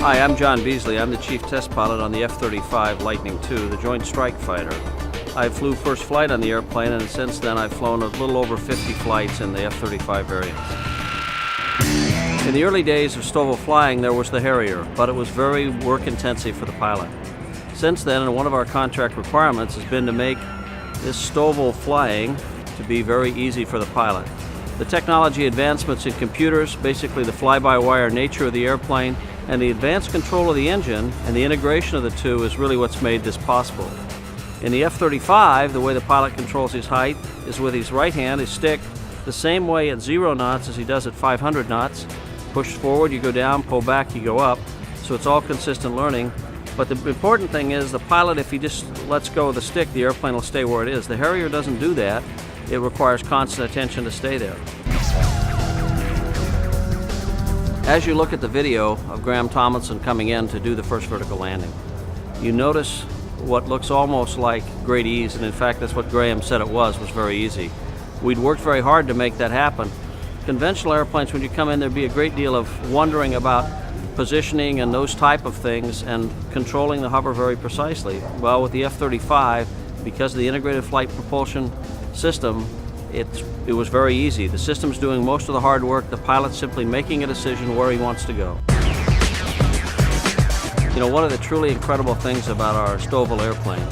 Hi, I'm John Beasley. I'm the Chief Test Pilot on the F-35 Lightning II, the Joint Strike Fighter. I flew first flight on the airplane, and since then I've flown a little over 50 flights in the F-35 variant. In the early days of STOVL flying, there was the Harrier, but it was very work-intensive for the pilot. Since then, and one of our contract requirements has been to make this STOVL flying to be very easy for the pilot. The technology advancements in computers, basically the fly-by-wire nature of the airplane, and the advanced control of the engine and the integration of the two is really what's made this possible. In the F-35, the way the pilot controls his height is with his right hand, his stick, the same way at 0 knots as he does at 500 knots. Push forward, you go down, pull back, you go up. So it's all consistent learning. But the important thing is the pilot, if he just lets go of the stick, the airplane will stay where it is. The Harrier doesn't do that. It requires constant attention to stay there. As you look at the video of Graham Tomlinson coming in to do the first vertical landing, you notice what looks almost like great ease, and in fact that's what Graham said it was very easy. We'd worked very hard to make that happen. Conventional airplanes, when you come in, there'd be a great deal of wondering about positioning and those type of things and controlling the hover very precisely. Well, with the F-35, because of the integrated flight propulsion system, it was very easy. The system's doing most of the hard work, the pilot's simply making a decision where he wants to go. You know, one of the truly incredible things about our STOVL airplane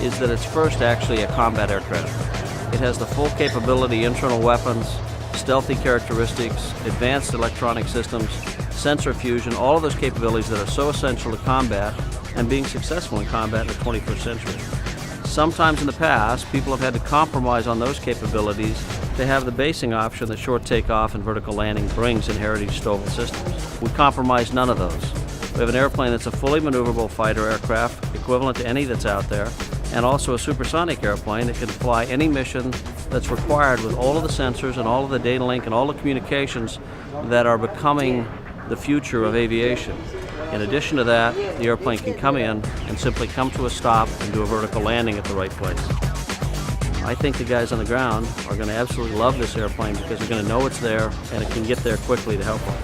is that it's first actually a combat aircraft. It has the full capability, internal weapons, stealthy characteristics, advanced electronic systems, sensor fusion, all of those capabilities that are so essential to combat and being successful in combat in the 21st century. Sometimes in the past, people have had to compromise on those capabilities to have the basing option that short takeoff and vertical landing brings in heritage STOVL systems. We compromise none of those. We have an airplane that's a fully maneuverable fighter aircraft, equivalent to any that's out there, and also a supersonic airplane that can fly any mission that's required with all of the sensors and all of the data link and all the communications that are becoming the future of aviation. In addition to that, the airplane can come in and simply come to a stop and do a vertical landing at the right place. I think the guys on the ground are going to absolutely love this airplane because they're going to know it's there and it can get there quickly to help them.